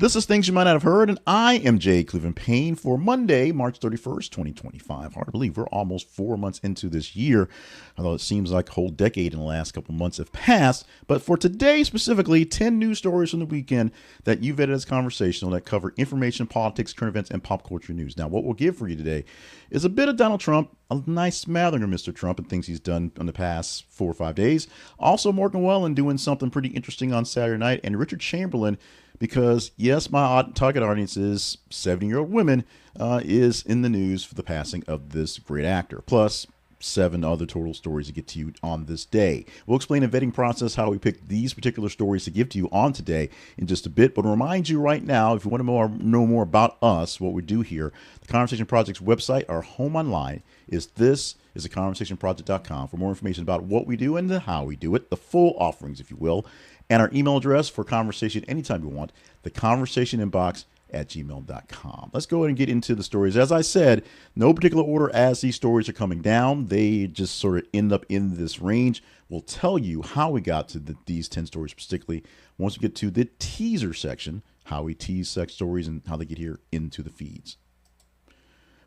This is Things You Might Not Have Heard, and I am Jay Cleveland Payne for Monday, March 31st, 2025. Hard to believe we're almost 4 months into this year, although it seems like a whole decade in the last couple months have passed. But for today specifically, 10 news stories from the weekend that you vetted as conversational that cover information, politics, current events, and pop culture news. Now, what we'll give for you today is a bit of Donald Trump, a nice smattering of Mr. Trump and things he's done in the past 4 or 5 days. Also, Morgan Wallen doing something pretty interesting on Saturday night, and Richard Chamberlain, because yes, my target audience is 70-year-old women, is in the news for the passing of this great actor. Plus 7 other total stories to get to you on this day. We'll explain the vetting process, how we picked these particular stories to give to you on today in just a bit. But remind you right now, if you want to know more about us, what we do here, the Conversation Project's website, our home online, is theconversationproject.com for more information about what we do and how we do it, the full offerings, if you will. And our email address for conversation anytime you want, theconversationinbox@gmail.com. Let's go ahead and get into the stories. As I said, no particular order as these stories are coming down. They just sort of end up in this range. We'll tell you how we got to these 10 stories particularly once we get to the teaser section, how we tease sex stories and how they get here into the feeds.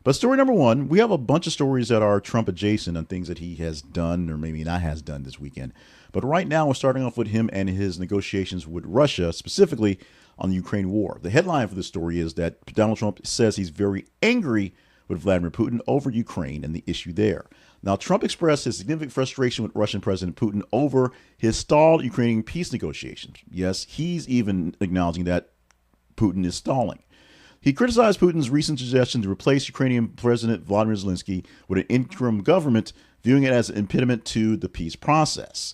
But story number 1, we have a bunch of stories that are Trump adjacent on things that he has done or maybe not has done this weekend. But right now, we're starting off with him and his negotiations with Russia, specifically on the Ukraine war. The headline for this story is that Donald Trump says he's very angry with Vladimir Putin over Ukraine and the issue there. Now, Trump expressed his significant frustration with Russian President Putin over his stalled Ukrainian peace negotiations. Yes, he's even acknowledging that Putin is stalling. He criticized Putin's recent suggestion to replace Ukrainian President Vladimir Zelensky with an interim government, viewing it as an impediment to the peace process.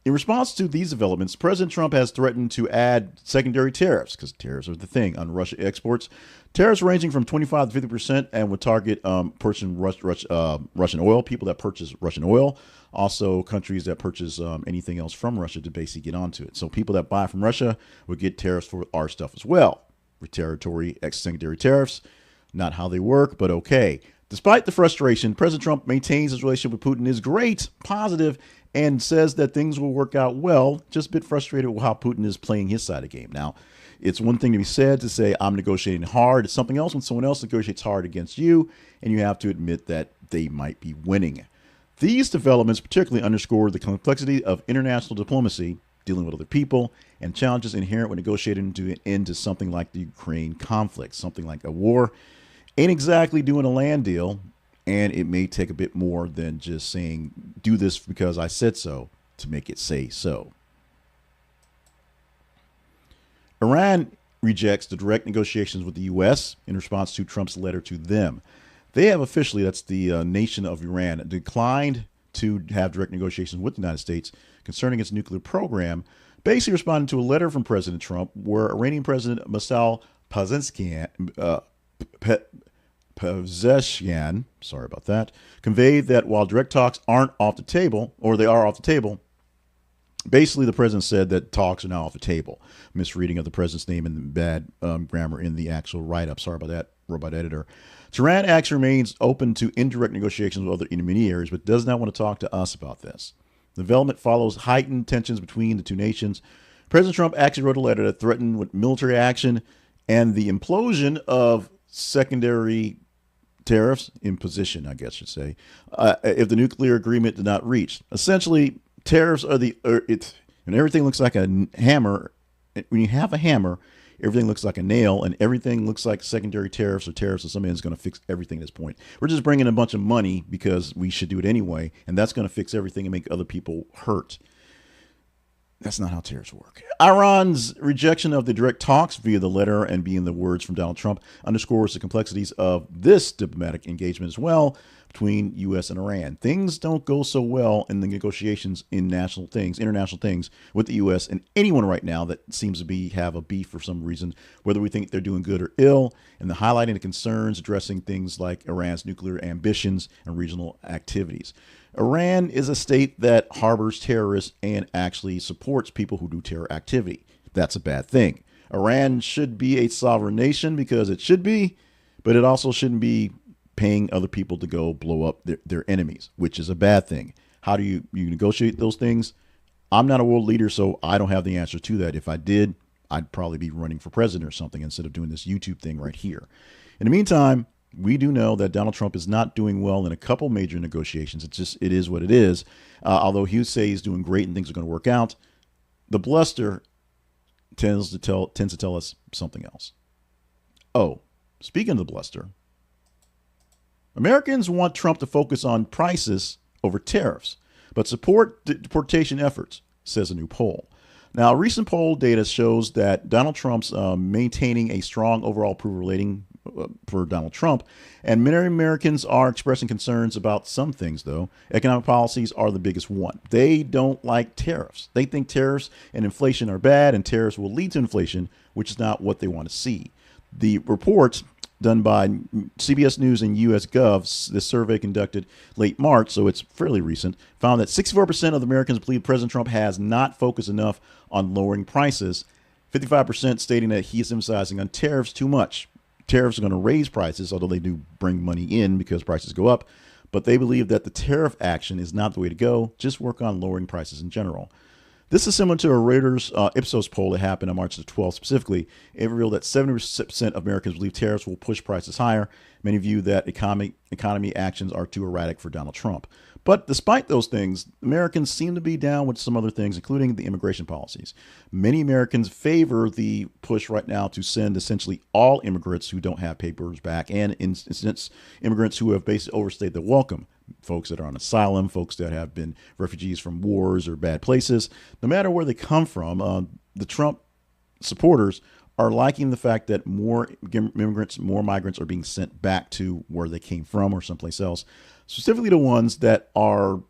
In response to these developments, President Trump has threatened to add secondary tariffs, because tariffs are the thing, on Russia exports. Tariffs ranging from 25 to 50% and would target Russian oil, people that purchase Russian oil, also countries that purchase anything else from Russia to basically get onto it. So people that buy from Russia would get tariffs for our stuff as well. Retaliatory secondary tariffs, not how they work, but okay. Despite the frustration, President Trump maintains his relationship with Putin is great, positive, and says that things will work out well. Just a bit frustrated with how Putin is playing his side of the game. Now, it's one thing to be said to say, I'm negotiating hard. It's something else when someone else negotiates hard against you, and you have to admit that they might be winning. These developments particularly underscore the complexity of international diplomacy, dealing with other people, and challenges inherent when negotiating to an end to something like the Ukraine conflict. Something like a war ain't exactly doing a land deal, and it may take a bit more than just saying, do this because I said so, to make it say so. Iran rejects the direct negotiations with the U.S. in response to Trump's letter to them. They have officially, that's the nation of Iran, declined to have direct negotiations with the United States concerning its nuclear program, basically responding to a letter from President Trump where Iranian President Massoud Pezeshkian, sorry about that, conveyed that while direct talks aren't off the table, or they are off the table, basically the president said that talks are now off the table. Misreading of the president's name and bad grammar in the actual write-up. Sorry about that, robot editor. Tehran actually remains open to indirect negotiations with other intermediaries, but does not want to talk to us about this. The development follows heightened tensions between the two nations. President Trump actually wrote a letter that threatened with military action and the implosion of secondary tariffs, imposition, I guess I should say, if the nuclear agreement did not reach. Essentially, tariffs are when everything looks like a hammer. When you have a hammer, everything looks like a nail, and everything looks like secondary tariffs or tariffs, or something that's going to fix everything at this point. We're just bringing a bunch of money because we should do it anyway, and that's going to fix everything and make other people hurt. That's not how tariffs work. Iran's rejection of the direct talks via the letter and being the words from Donald Trump underscores the complexities of this diplomatic engagement as well between U.S. and Iran. Things don't go so well in the negotiations in international things with the U.S. and anyone right now that seems to have a beef for some reason, whether we think they're doing good or ill, and the highlighting the concerns addressing things like Iran's nuclear ambitions and regional activities. Iran is a state that harbors terrorists and actually supports people who do terror activity. That's a bad thing. Iran should be a sovereign nation because it should be, but it also shouldn't be paying other people to go blow up their enemies, which is a bad thing. How do you negotiate those things? I'm not a world leader, so I don't have the answer to that. If I did, I'd probably be running for president or something instead of doing this YouTube thing right here. In the meantime, we do know that Donald Trump is not doing well in a couple major negotiations. It is what it is. Although he would say he's doing great and things are going to work out, the bluster tends to tell us something else. Oh, speaking of the bluster, Americans want Trump to focus on prices over tariffs, but support deportation efforts, says a new poll. Now, recent poll data shows that Donald Trump's maintaining a strong overall approval rating for Donald Trump, and many Americans are expressing concerns about some things, though. Economic policies are the biggest one. They don't like tariffs. They think tariffs and inflation are bad, and tariffs will lead to inflation, which is not what they want to see. The report done by CBS News and US Gov, this survey conducted late March, so it's fairly recent, found that 64% of Americans believe President Trump has not focused enough on lowering prices, 55% stating that he is emphasizing on tariffs too much. Tariffs are going to raise prices, although they do bring money in because prices go up, but they believe that the tariff action is not the way to go. Just work on lowering prices in general. This is similar to a Reuters Ipsos poll that happened on March the 12th specifically. It revealed that 70% of Americans believe tariffs will push prices higher. Many view that economy actions are too erratic for Donald Trump. But despite those things, Americans seem to be down with some other things, including the immigration policies. Many Americans favor the push right now to send essentially all immigrants who don't have papers back, and in instance, immigrants who have basically overstayed their welcome. Folks that are on asylum, folks that have been refugees from wars or bad places. No matter where they come from, the Trump supporters are liking the fact that more immigrants, more migrants are being sent back to where they came from or someplace else, specifically the ones that are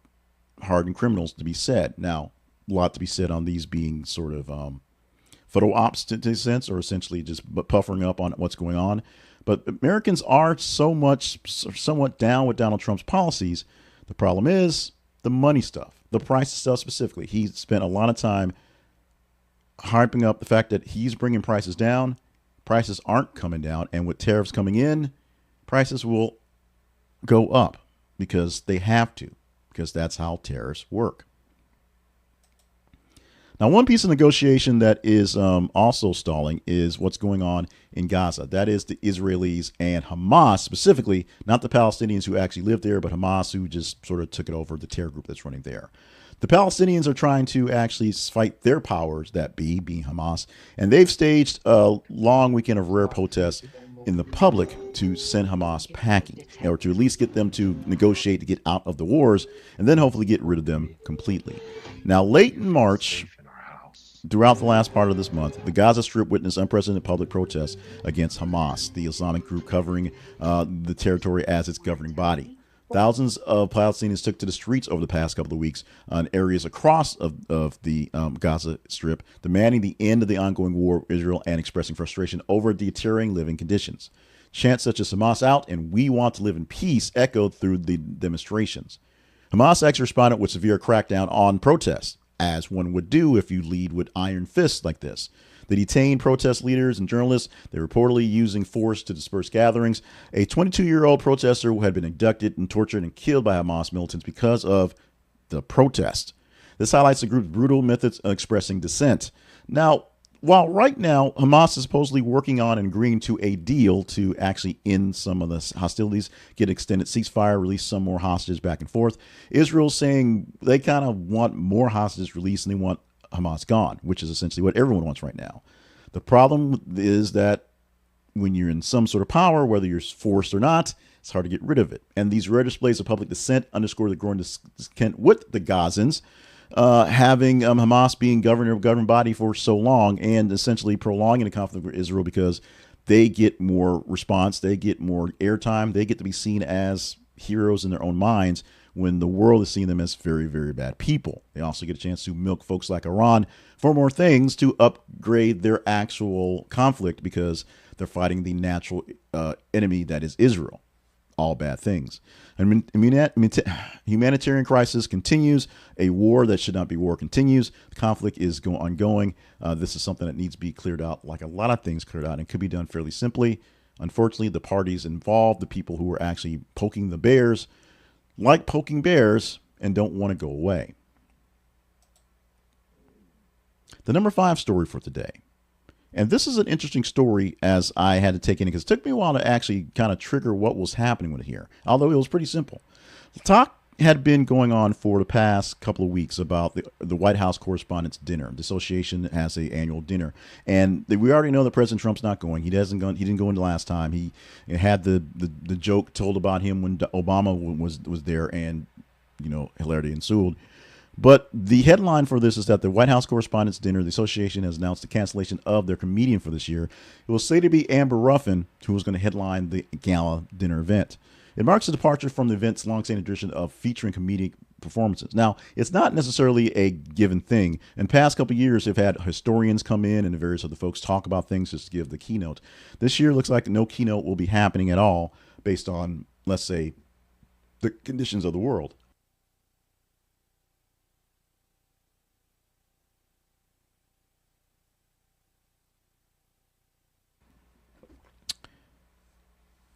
hardened criminals, to be said. Now, a lot to be said on these being sort of photo ops to a sense, or essentially just puffering up on what's going on. But Americans are somewhat down with Donald Trump's policies. The problem is the money stuff, the price stuff specifically. He spent a lot of time hyping up the fact that he's bringing prices down. Prices aren't coming down. And with tariffs coming in, prices will go up because they have to, because that's how tariffs work. Now, one piece of negotiation that is also stalling is what's going on in Gaza. That is the Israelis and Hamas, specifically, not the Palestinians who actually live there, but Hamas, who just sort of took it over, the terror group that's running there. The Palestinians are trying to actually fight their powers that being Hamas, and they've staged a long weekend of rare protests in the public to send Hamas packing, or to at least get them to negotiate to get out of the wars, and then hopefully get rid of them completely. Now, late in March, throughout the last part of this month, the Gaza Strip witnessed unprecedented public protests against Hamas, the Islamic group covering the territory as its governing body. Thousands of Palestinians took to the streets over the past couple of weeks in areas across of the Gaza Strip, demanding the end of the ongoing war with Israel and expressing frustration over deteriorating living conditions. Chants such as "Hamas out" and "We want to live in peace" echoed through the demonstrations. Hamas actually responded with severe crackdown on protests, as one would do if you lead with iron fists like this. They detained protest leaders and journalists. They were reportedly using force to disperse gatherings. A 22-year-old protester who had been abducted and tortured and killed by Hamas militants because of the protest. This highlights the group's brutal methods of expressing dissent. Now, while right now Hamas is supposedly working on and agreeing to a deal to actually end some of the hostilities, get extended ceasefire, release some more hostages back and forth, Israel's saying they kind of want more hostages released and they want Hamas gone, which is essentially what everyone wants right now. The problem is that when you're in some sort of power, whether you're forced or not, it's hard to get rid of it. And these rare displays of public dissent underscore the growing discontent with the Gazans, having Hamas being governor of governing body for so long and essentially prolonging the conflict with Israel because they get more response, they get more airtime, they get to be seen as heroes in their own minds when the world is seeing them as very, very bad people. They also get a chance to milk folks like Iran for more things to upgrade their actual conflict because they're fighting the natural enemy that is Israel. All bad things. Humanitarian crisis continues. A war that should not be war continues. The conflict is ongoing. This is something that needs to be cleared out, like a lot of things cleared out, and could be done fairly simply. Unfortunately, the parties involved, the people who are actually poking the bears, like poking bears and don't want to go away. The number 5 story for today. And this is an interesting story as I had to take in because it took me a while to actually kind of trigger what was happening with it here, although it was pretty simple. Talk had been going on for the past couple of weeks about the White House Correspondents' Dinner. The association has a annual dinner, and we already know that President Trump's not going. He hasn't gone. He didn't go in the last time. He had the joke told about him when Obama was there, and hilarity ensued. But the headline for this is that the White House Correspondents' Dinner, the association has announced the cancellation of their comedian for this year. It was slated to be Amber Ruffin, who was going to headline the gala dinner event. It marks a departure from the event's longstanding tradition of featuring comedic performances. Now, it's not necessarily a given thing. In the past couple of years, they've had historians come in and various other folks talk about things just to give the keynote. This year looks like no keynote will be happening at all based on, let's say, the conditions of the world.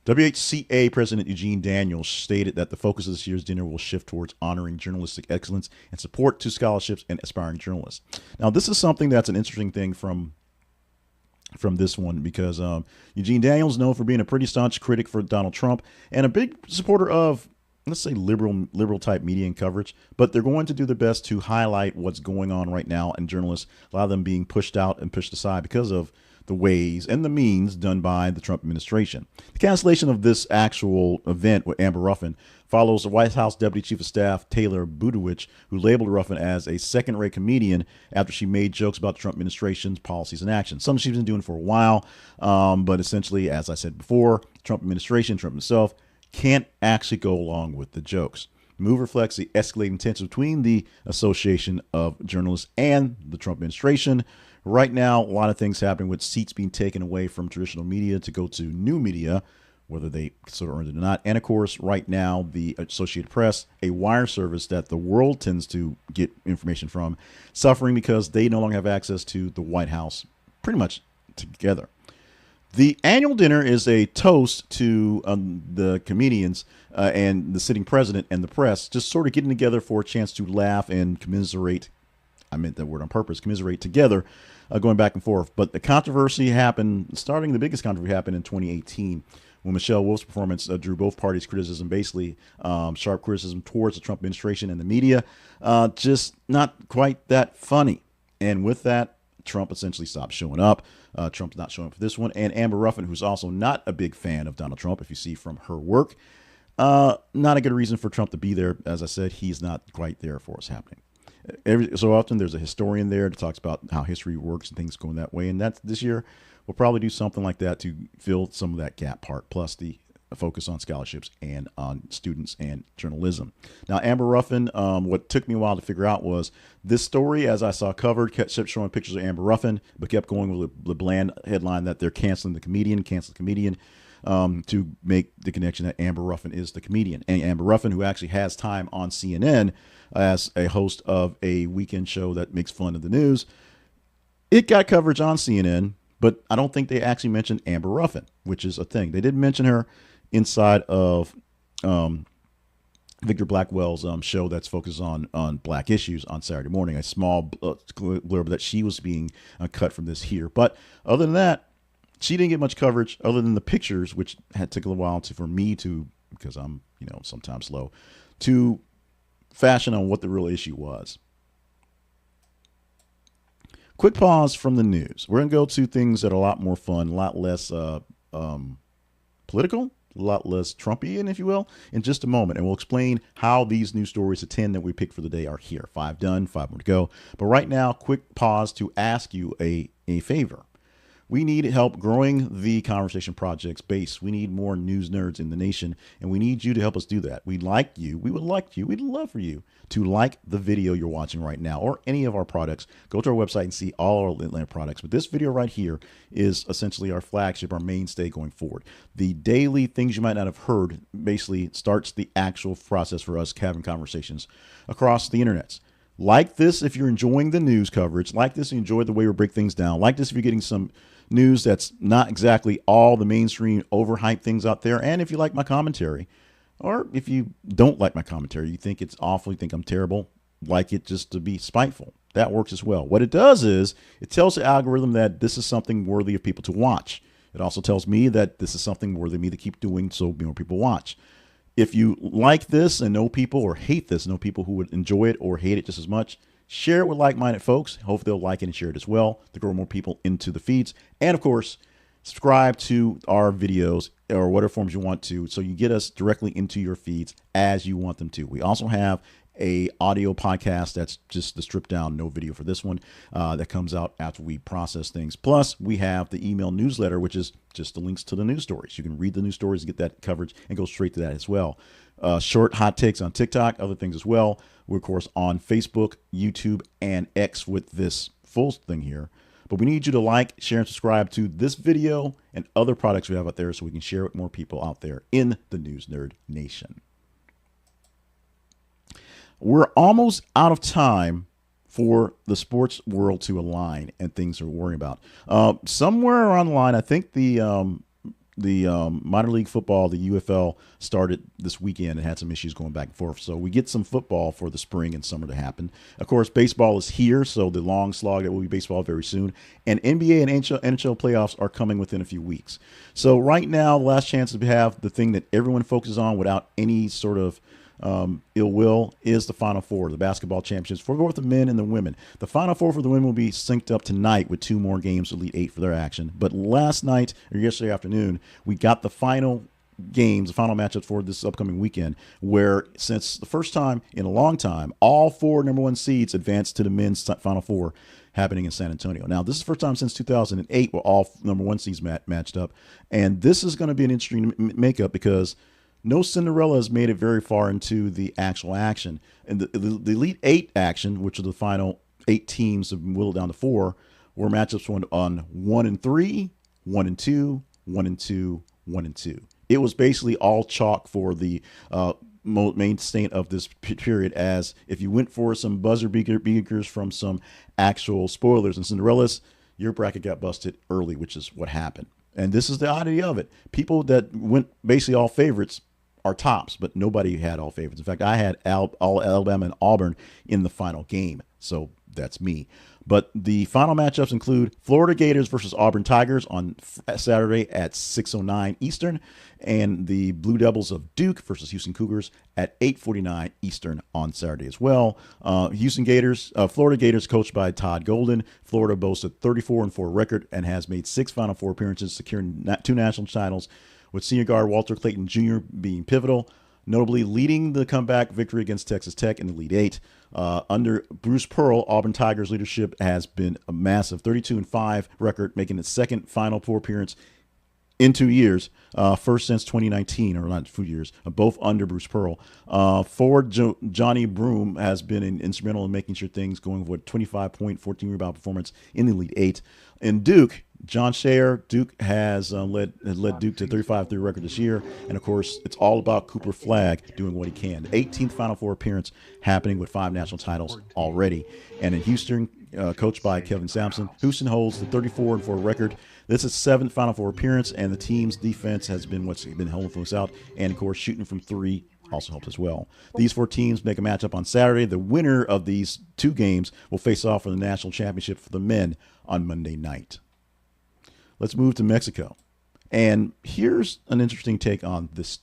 WHCA President Eugene Daniels stated that the focus of this year's dinner will shift towards honoring journalistic excellence and support to scholarships and aspiring journalists. Now, this is something that's an interesting thing from this one because Eugene Daniels is known for being a pretty staunch critic for Donald Trump and a big supporter of, let's say, liberal type media and coverage. But they're going to do their best to highlight what's going on right now, and journalists, a lot of them being pushed out and pushed aside because of the ways and the means done by the Trump administration. The cancellation of this actual event with Amber Ruffin follows the White House Deputy Chief of Staff Taylor Budowich, who labeled Ruffin as a second-rate comedian after she made jokes about the Trump administration's policies and actions. Something she's been doing for a while, but essentially, as I said before, Trump administration, Trump himself, can't actually go along with the jokes. The move reflects the escalating tension between the Association of Journalists and the Trump administration. Right now, a lot of things happening with seats being taken away from traditional media to go to new media, whether they sort of earned it or not. And of course, right now, the Associated Press, a wire service that the world tends to get information from, suffering because they no longer have access to the White House pretty much together. The annual dinner is a toast to the comedians and the sitting president and the press, just sort of getting together for a chance to laugh and commiserate. I meant that word on purpose, commiserate together, going back and forth. But the controversy happened, the biggest controversy happened in 2018 when Michelle Wolf's performance drew both parties' criticism, basically sharp criticism towards the Trump administration and the media, just not quite that funny. And with that, Trump essentially stopped showing up. Trump's not showing up for this one. And Amber Ruffin, who's also not a big fan of Donald Trump, if you see from her work, not a good reason for Trump to be there. As I said, he's not quite there for what's happening. Every so often there's a historian there that talks about how history works and things going that way, and that's this year we'll probably do something like that to fill some of that gap part, plus the focus on scholarships and on students and journalism. Now, Amber Ruffin, what took me a while to figure out was this story, as I saw covered, kept showing pictures of Amber Ruffin, but kept going with the bland headline that they're canceling the comedian, to make the connection that Amber Ruffin is the comedian. And Amber Ruffin, who actually has time on CNN as a host of a weekend show that makes fun of the news, it got coverage on CNN, but I don't think they actually mentioned Amber Ruffin, which is a thing. They did mention her inside of Victor Blackwell's show that's focused on black issues on Saturday morning, a small blurb that she was being cut from this here. But other than that, she didn't get much coverage other than the pictures, which had taken a while for me to, because I'm, sometimes slow, to fashion on what the real issue was. Quick pause from the news. We're going to go to things that are a lot more fun, a lot less political, a lot less Trumpian, if you will, in just a moment. And we'll explain how these news stories, the 10 that we picked for the day, are here. 5 done, 5 more to go. But right now, quick pause to ask you a favor. We need help growing the Conversation Project's base. We need more news nerds in the nation, and we need you to help us do that. We'd love for you to like the video you're watching right now or any of our products. Go to our website and see all our Atlanta products. But this video right here is essentially our flagship, our mainstay going forward. The daily things you might not have heard basically starts the actual process for us having conversations across the internets. Like this if you're enjoying the news coverage. Like this if you enjoy the way we break things down. Like this if you're getting some news that's not exactly all the mainstream overhyped things out there. And if you like my commentary, or if you don't like my commentary, you think it's awful, you think I'm terrible, like it just to be spiteful, That works as well. What it does is it tells the algorithm that this is something worthy of people to watch. It also tells me that this is something worthy of me to keep doing so more people watch. If you like this and know people, or hate this, know people who would enjoy it or hate it just as much, share it with like-minded folks. Hopefully they'll like it and share it as well to grow more people into the feeds. And of course, subscribe to our videos or whatever forms you want to, so you get us directly into your feeds as you want them to. We also have a audio podcast that's just the stripped down, no video for this one, that comes out after we process things. Plus, we have the email newsletter, which is just the links to the news stories. You can read the news stories and get that coverage and go straight to that as well. Short hot takes on TikTok, other things as well. We're, of course, on Facebook, YouTube, and X with this full thing here. But we need you to like, share, and subscribe to this video and other products we have out there so we can share it with more people out there in the News Nerd Nation. We're almost out of time for the sports world to align and things we're worrying about. Somewhere around the line, I think the minor league football, the UFL, started this weekend and had some issues going back and forth. So we get some football for the spring and summer to happen. Of course, baseball is here, so the long slog that will be baseball very soon. And NBA and NHL playoffs are coming within a few weeks. So right now, the last chance to have the thing that everyone focuses on without any sort of ill will is the Final Four, the basketball championships for both the men and the women. The Final Four for the women will be synced up tonight with 2 more games, Elite 8 for their action. But last night, or yesterday afternoon, we got the final games, the final matchups for this upcoming weekend, where since the first time in a long time, all 4 number 1 seeds advanced to the men's Final Four, happening in San Antonio. Now, this is the first time since 2008 where all number 1 seeds matched up. And this is going to be an interesting makeup because no Cinderella has made it very far into the actual action. And the Elite 8 action, which are the final 8 teams have whittled down to 4, were matchups on 1 and 3, 1 and 2, 1 and 2, 1 and 2. It was basically all chalk for the main state of this period, as if you went for some buzzer beaters from some actual spoilers and Cinderellas, your bracket got busted early, which is what happened. And this is the oddity of it. People that went basically all favorites are tops, but nobody had all favorites. In fact, I had all Alabama and Auburn in the final game, so that's me. But the final matchups include Florida Gators versus Auburn Tigers on Saturday at 6:09 Eastern, and the Blue Devils of Duke versus Houston Cougars at 8:49 Eastern on Saturday as well. Florida Gators, coached by Todd Golden. Florida boasts a 34-4 record and has made 6 Final Four appearances, securing 2 national titles, with senior guard Walter Clayton Jr. being pivotal, notably leading the comeback victory against Texas Tech in the Elite 8. Under Bruce Pearl, Auburn Tigers' leadership has been a massive 32-5 record, making its 2nd Final Four appearance in 2 years, first since 2019, or not 2 years, both under Bruce Pearl. Forward Johnny Broome has been instrumental in making sure things going with a 25-point, 14-rebound performance in the Elite 8. In Duke, John Shayer, Duke has led Duke to a 35-3 record this year. And, of course, it's all about Cooper Flagg doing what he can. The 18th Final Four appearance happening with 5 national titles already. And in Houston, coached by Kevin Sampson, Houston holds the 34-4 record. This is 7th Final Four appearance, and the team's defense has been what's been holding us out. And, of course, shooting from 3 also helped as well. These 4 teams make a matchup on Saturday. The winner of these 2 games will face off for the national championship for the men on Monday night. Let's move to Mexico. And here's an interesting take on this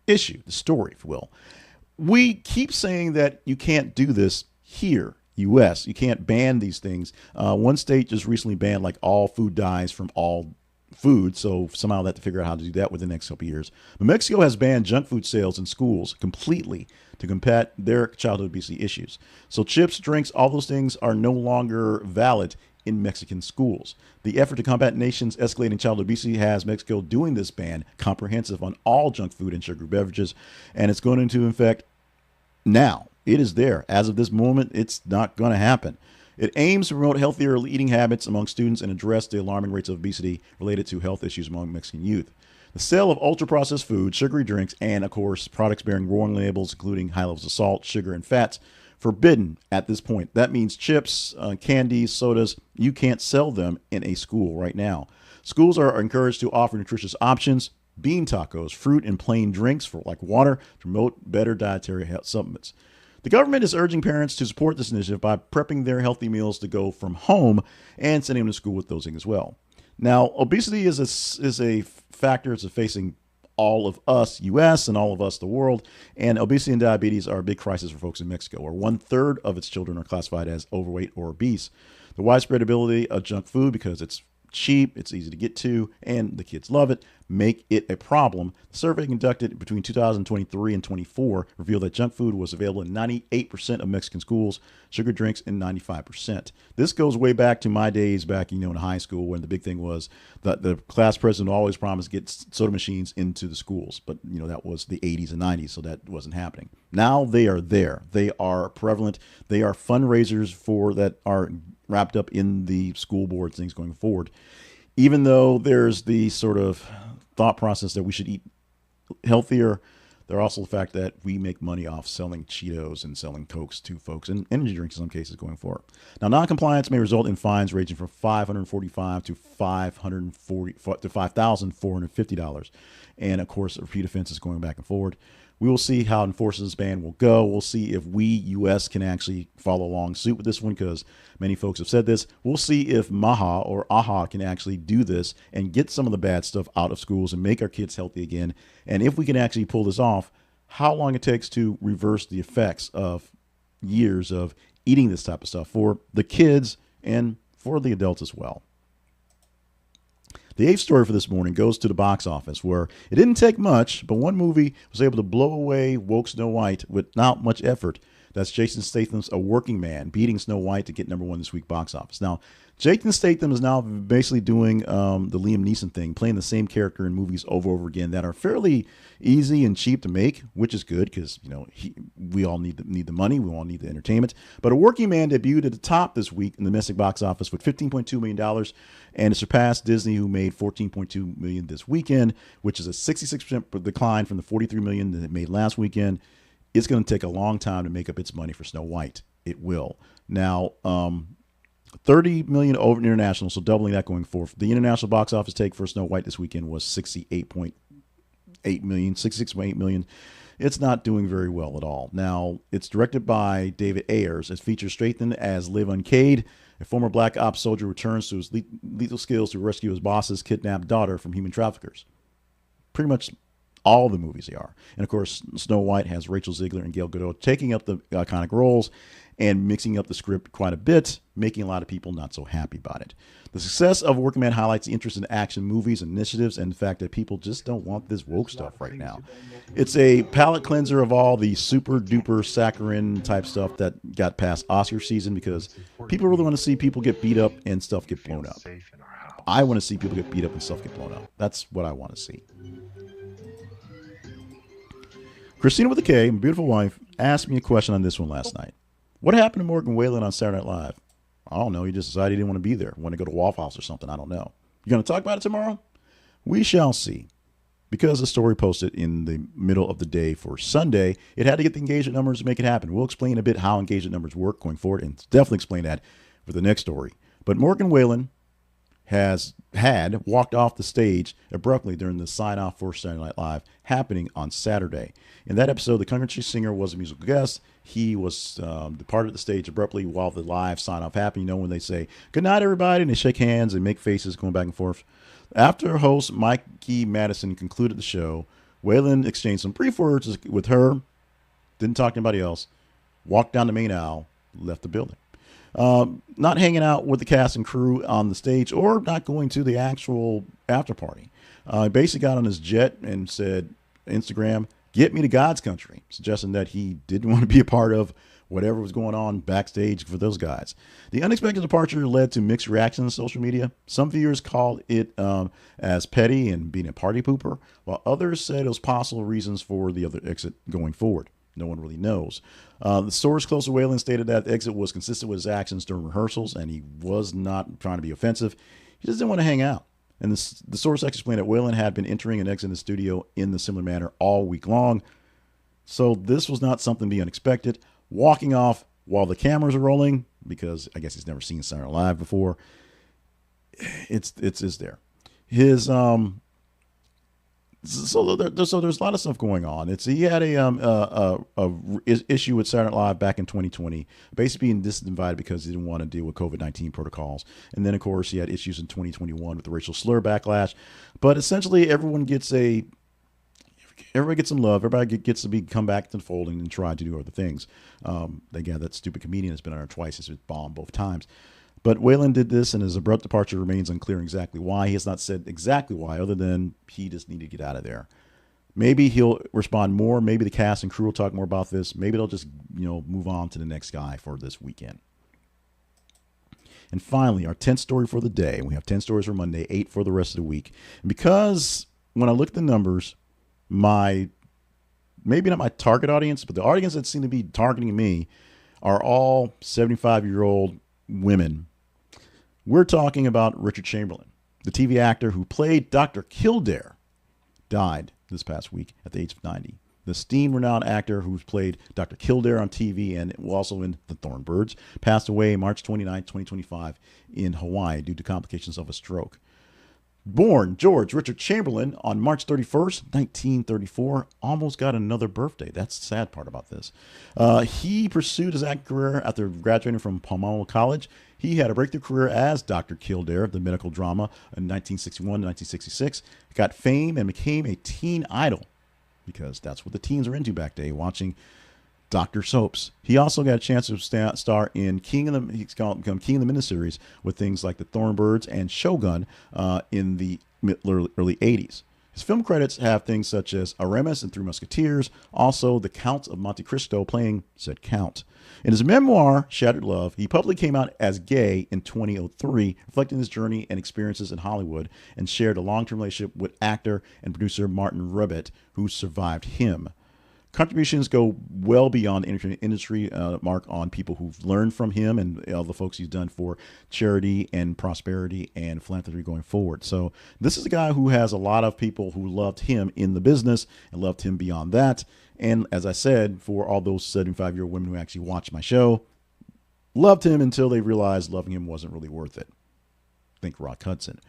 issue, the story, if you will. We keep saying that you can't do this here, U.S. You can't ban these things. One state just recently banned like all food dyes from all food, so somehow they have to figure out how to do that within the next couple of years. But Mexico has banned junk food sales in schools completely to combat their childhood obesity issues. So chips, drinks, all those things are no longer valid in Mexican schools. The effort to combat the nation's escalating childhood obesity has Mexico doing this ban comprehensive on all junk food and sugary beverages, and it's going into effect now. It is there. As of this moment, it's not going to happen. It aims to promote healthier eating habits among students and address the alarming rates of obesity related to health issues among Mexican youth. The sale of ultra-processed food, sugary drinks, and, of course, products bearing warning labels, including high levels of salt, sugar, and fats, forbidden at this point. That means chips, candies, sodas, you can't sell them in a school right now. Schools are encouraged to offer nutritious options, bean tacos, fruit, and plain drinks for like water to promote better dietary health supplements. The government is urging parents to support this initiative by prepping their healthy meals to go from home and sending them to school with those things as well. Now, obesity is a factor that's facing all of us, U.S., and all of us, the world. And obesity and diabetes are a big crisis for folks in Mexico, where 1/3 of its children are classified as overweight or obese. The widespread ability of junk food, because it's cheap, it's easy to get to, and the kids love it, make it a problem. The survey conducted between 2023 and 24 revealed that junk food was available in 98% of Mexican schools, sugar drinks in 95%. This goes way back to my days back, in high school, when the big thing was that the class president always promised to get soda machines into the schools. But, that was the 80s and 90s, so that wasn't happening. Now they are there. They are prevalent. They are fundraisers that are wrapped up in the school board things going forward. Even though there's the sort of thought process that we should eat healthier, there's also the fact that we make money off selling Cheetos and selling Cokes to folks, and energy drinks in some cases going forward. Now, noncompliance may result in fines ranging from $545 to $5,450, and of course, repeat offenses going back and forward. We will see how enforcing this ban will go. We'll see if we, U.S., can actually follow along suit with this one, because many folks have said this. We'll see if MAHA or AHA can actually do this and get some of the bad stuff out of schools and make our kids healthy again. And if we can actually pull this off, how long it takes to reverse the effects of years of eating this type of stuff for the kids and for the adults as well. The eighth story for this morning goes to the box office, where it didn't take much, but one movie was able to blow away woke Snow White with not much effort. That's Jason Statham's A Working Man, beating Snow White to get #1 this week box office. Now, Jason Statham is now basically doing the Liam Neeson thing, playing the same character in movies over and over again that are fairly easy and cheap to make, which is good because we all need the money, we all need the entertainment. But A Working Man debuted at the top this week in the domestic box office with $15.2 million, and it surpassed Disney, who made $14.2 million this weekend, which is a 66% decline from the $43 million that it made last weekend. It's going to take a long time to make up its money for Snow White. It will. Now, $30 million over international, so doubling that going forward. The international box office take for Snow White this weekend was $68.8 million. It's not doing very well at all. Now, it's directed by David Ayers. It features Statham as Liv Uncade, a former black ops soldier returns to his lethal skills to rescue his boss's kidnapped daughter from human traffickers. Pretty much all the movies they are. And of course, Snow White has Rachel Zegler and Gal Gadot taking up the iconic roles and mixing up the script quite a bit, making a lot of people not so happy about it. The success of Working Man highlights the interest in action movies and initiatives, and the fact that people just don't want this woke stuff right now. It's a palate cleanser of all the super duper saccharine type stuff that got past Oscar season, because people really want to see people get beat up and stuff get blown up. I want to see people get beat up and stuff get blown up. That's what I want to see. Christina with a K, my beautiful wife, asked me a question on this one last night. What happened to Morgan Wallen on Saturday Night Live? I don't know. He just decided he didn't want to be there. Want to go to Waffle House or something. I don't know. You going to talk about it tomorrow? We shall see. Because the story posted in the middle of the day for Sunday, it had to get the engagement numbers to make it happen. We'll explain a bit how engagement numbers work going forward, and definitely explain that for the next story. But Morgan Wallen had walked off the stage abruptly during the sign-off for Saturday Night Live happening on Saturday. In that episode, the country singer was a musical guest. He was departed the stage abruptly while the live sign-off happened. When they say, "Good night, everybody," and they shake hands and make faces going back and forth. After host Mikey Madison concluded the show, Wallen exchanged some brief words with her, didn't talk to anybody else, walked down the main aisle, left the building. Not hanging out with the cast and crew on the stage, or not going to the actual after party. Basically got on his jet and said, Instagram, "Get me to God's country," suggesting that he didn't want to be a part of whatever was going on backstage for those guys. The unexpected departure led to mixed reactions on social media. Some viewers called it as petty and being a party pooper, while others said it was possible reasons for the other exit going forward. No one really knows. The source close to Wallen stated that the exit was consistent with his actions during rehearsals, and he was not trying to be offensive. He just didn't want to hang out. And the source explained that Wallen had been entering and exiting the studio in the similar manner all week long. So this was not something to be unexpected. Walking off while the cameras are rolling, because I guess he's never seen Saturday Night Live before, it's there. His So there's a lot of stuff going on. He had a issue with Saturday Night Live back in 2020, basically being disinvited because he didn't want to deal with COVID-19 protocols. And then of course he had issues in 2021 with the racial slur backlash. But essentially everybody gets some love. Everybody gets to come back to the fold and try to do other things. Again, that stupid comedian has been on there twice. He's been bombed both times. But Wallen did this, and his abrupt departure remains unclear exactly why. He has not said exactly why, other than he just needed to get out of there. Maybe he'll respond more. Maybe the cast and crew will talk more about this. Maybe they'll just, move on to the next guy for this weekend. And finally, our 10th story for the day. We have 10 stories for Monday, 8 for the rest of the week. And because when I look at the numbers, maybe not my target audience, but the audience that seem to be targeting me are all 75-year-old women. We're talking about Richard Chamberlain, the TV actor who played Dr. Kildare, died this past week at the age of 90. The esteemed, renowned actor who's played Dr. Kildare on TV and also in The Thornbirds passed away March 29, 2025 in Hawaii due to complications of a stroke. Born George Richard Chamberlain on March 31st, 1934, almost got another birthday. That's the sad part about this. He pursued his acting career after graduating from Palmetto College. He had a breakthrough career as Dr. Kildare of the medical drama in 1961 to 1966. Got fame and became a teen idol because that's what the teens are into back then, watching Dr. Soaps. He also got a chance to star in he's become King of the miniseries with things like The Thornbirds and Shogun in the early 80s. His film credits have things such as Aramis and Three Musketeers, also The Count of Monte Cristo playing said Count. In his memoir, Shattered Love, he publicly came out as gay in 2003, reflecting his journey and experiences in Hollywood, and shared a long-term relationship with actor and producer Martin Ribbett, who survived him. Contributions go well beyond the entertainment industry, mark on people who've learned from him and all the folks he's done for charity and prosperity and philanthropy going forward. So this is a guy who has a lot of people who loved him in the business and loved him beyond that. And as I said, for all those 75-year-old women who actually watched my show, loved him until they realized loving him wasn't really worth it. Think Rock Hudson.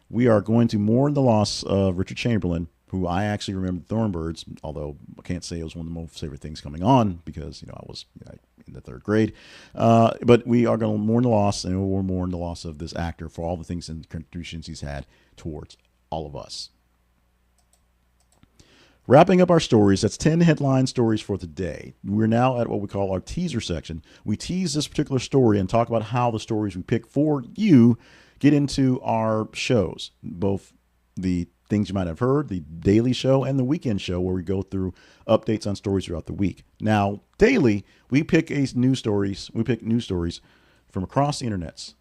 We are going to mourn the loss of Richard Chamberlain, who I actually remember Thornbirds, although I can't say it was one of the most favorite things coming on because, I was in the third grade. But we are going to mourn the loss, and we'll mourn the loss of this actor for all the things and contributions he's had towards all of us. Wrapping up our stories, that's 10 headline stories for today. We're now at what we call our teaser section. We tease this particular story and talk about how the stories we pick for you get into our shows, both the things you might have heard, the daily show and the weekend show, where we go through updates on stories throughout the week. Now, daily, we pick news stories from across the internets.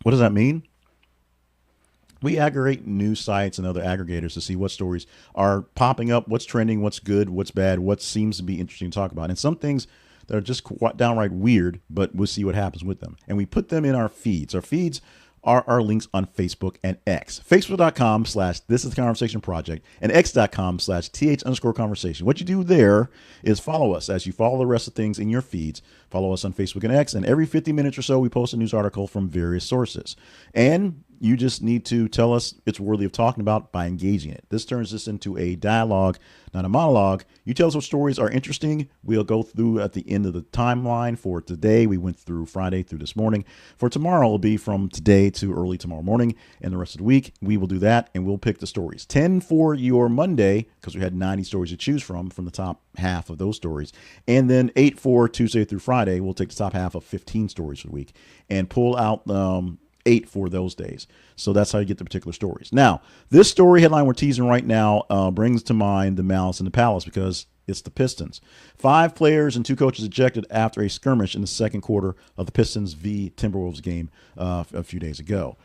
What does that mean? We aggregate news sites and other aggregators to see what stories are popping up, what's trending, what's good, what's bad, what seems to be interesting to talk about. And some things that are just downright weird, but we'll see what happens with them. And we put them in our feeds. Our feeds are our links on Facebook and X. Facebook.com/This Is the Conversation Project and X.com/TH_conversation. What you do there is follow us as you follow the rest of things in your feeds. Follow us on Facebook and X, and every 50 minutes or so, we post a news article from various sources. And you just need to tell us it's worthy of talking about by engaging it. This turns this into a dialogue, not a monologue. You tell us what stories are interesting. We'll go through at the end of the timeline. For today, we went through Friday through this morning. For tomorrow, it'll be from today to early tomorrow morning. And the rest of the week, we will do that, and we'll pick the stories. 10 for your Monday, because we had 90 stories to choose from the top half of those stories. And then 8 for Tuesday through Friday. We'll take the top half of 15 stories for the week and pull out 8 for those days. So that's how you get the particular stories. Now, this story headline we're teasing right now brings to mind the Malice in the Palace because it's the Pistons. 5 players and 2 coaches ejected after a skirmish in the second quarter of the Pistons v. Timberwolves game a few days ago.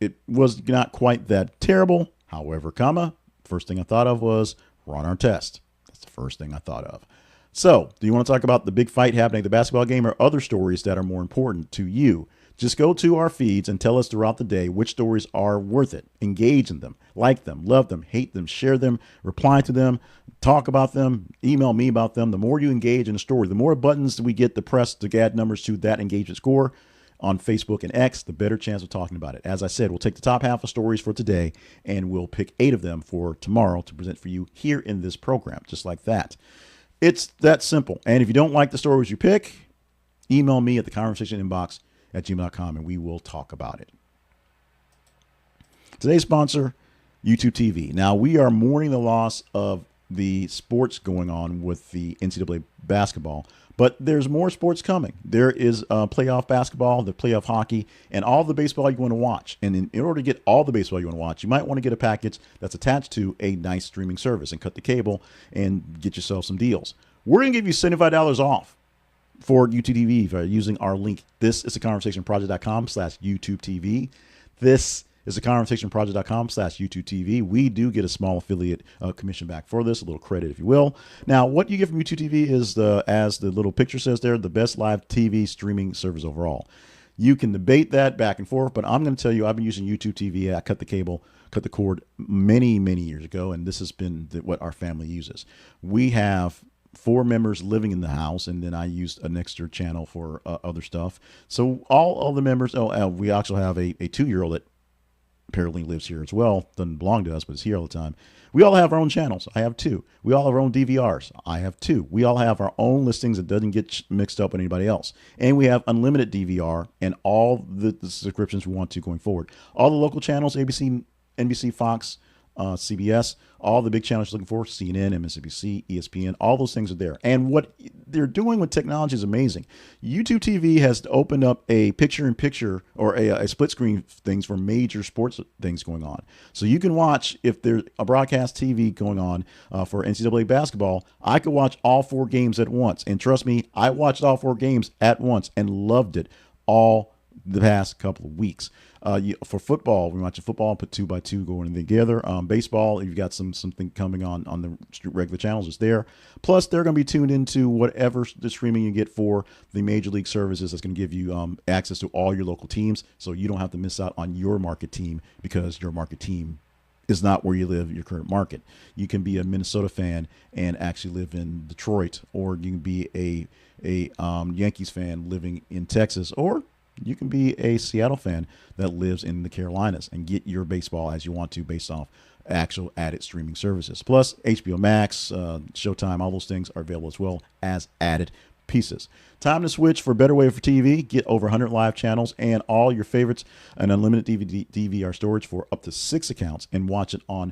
It was not quite that terrible. However, first thing I thought of was Ron Artest. That's the first thing I thought of. So, do you want to talk about the big fight happening at the basketball game or other stories that are more important to you? Just go to our feeds and tell us throughout the day which stories are worth it. Engage in them, like them, love them, hate them, share them, reply to them, talk about them, email me about them. The more you engage in a story, the more buttons we get to press to add numbers to that engagement score on Facebook and X, the better chance of talking about it. As I said, we'll take the top half of stories for today and we'll pick 8 of them for tomorrow to present for you here in this program, just like that. It's that simple. And if you don't like the stories you pick, email me at the conversation inbox at gmail.com and we will talk about it. Today's sponsor, YouTube TV. Now, we are mourning the loss of the sports going on with the NCAA basketball, but there's more sports coming. There is playoff basketball, the playoff hockey, and all the baseball you want to watch. And in order to get all the baseball you want to watch, you might want to get a package that's attached to a nice streaming service and cut the cable and get yourself some deals. We're going to give you $75 off for YouTube TV by using our link. This is theconversationproject.com/YouTube TV. This is theconversationproject.com/YouTube TV. We do get a small affiliate commission back for this, a little credit, if you will. Now, what you get from YouTube TV is, as the little picture says there, the best live TV streaming service overall. You can debate that back and forth, but I'm going to tell you, I've been using YouTube TV. I cut the cord many, many years ago, and this has been what our family uses. We have 4 members living in the house, and then I used an extra channel for other stuff. So all the members, we actually have a 2-year-old that apparently lives here as well. Doesn't belong to us, but is here all the time. We all have our own channels. I have 2. We all have our own DVRs. I have 2. We all have our own listings that doesn't get mixed up with anybody else. And we have unlimited DVR and all the subscriptions we want to going forward. All the local channels, ABC, NBC, Fox, CBS, all the big channels you're looking for, CNN, MSNBC, ESPN, all those things are there. And what they're doing with technology is amazing. YouTube TV has opened up a picture-in-picture or a split screen things for major sports things going on. So you can watch, if there's a broadcast TV going on for NCAA basketball, I could watch all 4 games at once. And trust me, I watched all 4 games at once and loved it all the past couple of weeks. For football, we watch football, put 2 by 2 going together. Baseball, you've got something coming on the regular channels. It's there. Plus, they're going to be tuned into whatever the streaming you get for the major league services. That's going to give you access to all your local teams, so you don't have to miss out on your market team because your market team is not where you live, your current market. You can be a Minnesota fan and actually live in Detroit, or you can be a Yankees fan living in Texas, or you can be a Seattle fan that lives in the Carolinas and get your baseball as you want to based off actual added streaming services. Plus, HBO Max, Showtime, all those things are available as well as added pieces. Time to switch for better way for TV. Get over 100 live channels and all your favorites and unlimited DVR storage for up to 6 accounts and watch it on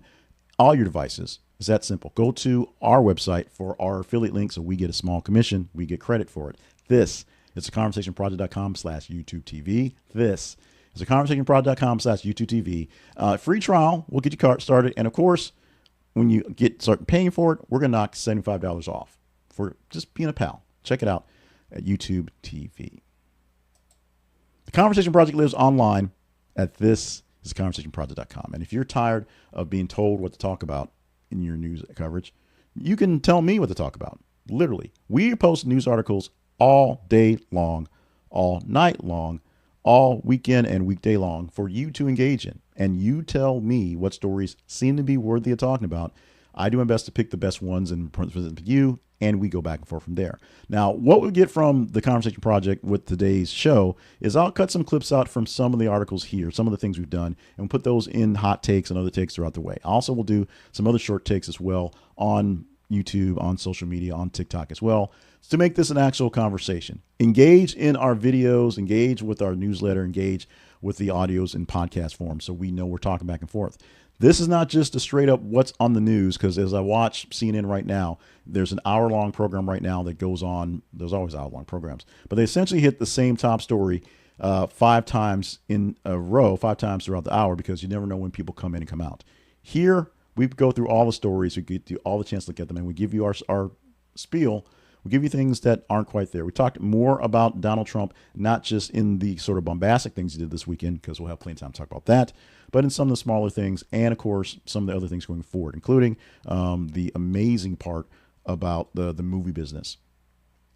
all your devices. It's that simple. Go to our website for our affiliate link so we get a small commission. We get credit for it. This is theconversationproject.com/YouTube TV. This is theconversationproject.com/YouTube TV. Free trial. We'll get you started. And of course, when you start paying for it, we're going to knock $75 off for just being a pal. Check it out at YouTube TV. The Conversation Project lives online at this is conversationproject.com. And if you're tired of being told what to talk about in your news coverage, you can tell me what to talk about. Literally, we post news articles all day long, all night long, all weekend and weekday long for you to engage in. And you tell me what stories seem to be worthy of talking about. I do my best to pick the best ones and present them to you, and we go back and forth from there. Now, what we get from the Conversation Project with today's show is I'll cut some clips out from some of the articles here, some of the things we've done, and we'll put those in hot takes and other takes throughout the way. Also, we'll do some other short takes as well on YouTube, on social media, on TikTok as well, to make this an actual conversation. Engage in our videos, engage with our newsletter, engage with the audios in podcast form so we know we're talking back and forth. This is not just a straight up what's on the news, because as I watch CNN right now, there's an hour-long program right now that goes on. There's always hour-long programs, but they essentially hit the same top story 5 times in a row, 5 times throughout the hour, because you never know when people come in and come out. Here, we go through all the stories, we get you all the chance to look at them, and we give you our spiel. We give you things that aren't quite there. We talked more about Donald Trump, not just in the sort of bombastic things he did this weekend, because we'll have plenty of time to talk about that, but in some of the smaller things, and of course, some of the other things going forward, including the amazing part about the movie business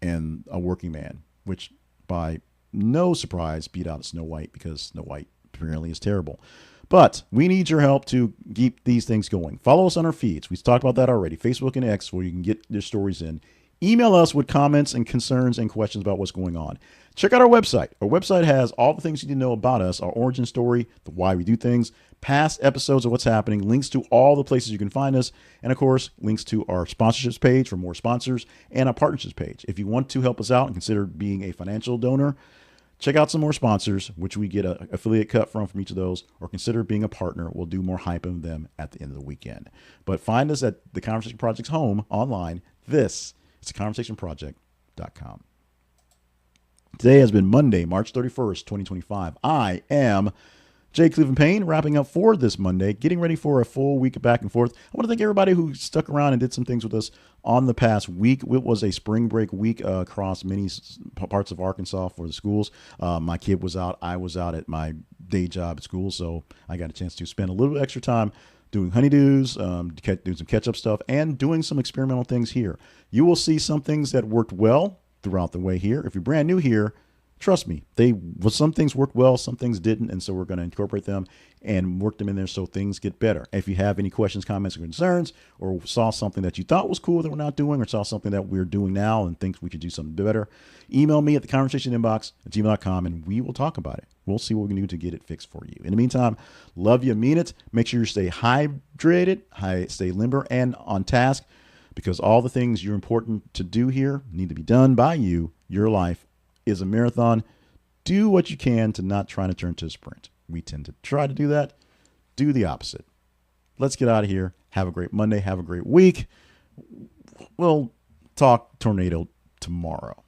and A Working Man, which by no surprise, beat out Snow White because Snow White apparently is terrible. But we need your help to keep these things going. Follow us on our feeds. We've talked about that already. Facebook and X, where you can get your stories in. Email us with comments and concerns and questions about what's going on. Check out our website. Our website has all the things you need to know about us, our origin story, the why we do things, past episodes of what's happening, links to all the places you can find us, and of course, links to our sponsorships page for more sponsors and our partnerships page. If you want to help us out and consider being a financial donor, check out some more sponsors, which we get an affiliate cut from each of those, or consider being a partner. We'll do more hype of them at the end of the weekend. But find us at the Conversation Project's home online. This is theconversationproject.com. Today has been Monday, March 31st, 2025. I am Jay Cleveland Payne, wrapping up for this Monday, getting ready for a full week of back and forth. I want to thank everybody who stuck around and did some things with us on the past week. It was a spring break week across many parts of Arkansas for the schools. My kid was out. I was out at my day job at school, so I got a chance to spend a little extra time doing honeydews, doing some catch-up stuff, and doing some experimental things here. You will see some things that worked well throughout the way here. If you're brand new here, trust me, some things worked well, some things didn't, and so we're going to incorporate them and work them in there so things get better. If you have any questions, comments, or concerns, or saw something that you thought was cool that we're not doing, or saw something that we're doing now and think we could do something better, email me at theconversationinbox@gmail.com, and we will talk about it. We'll see what we can do to get it fixed for you. In the meantime, love you, mean it. Make sure you stay hydrated, stay limber, and on task, because all the things you're important to do here need to be done by you. Your life is a marathon. Do what you can to not try to turn to a sprint. We tend to try to do that. Do the opposite. Let's get out of here. Have a great Monday. Have a great week. We'll talk tornado tomorrow.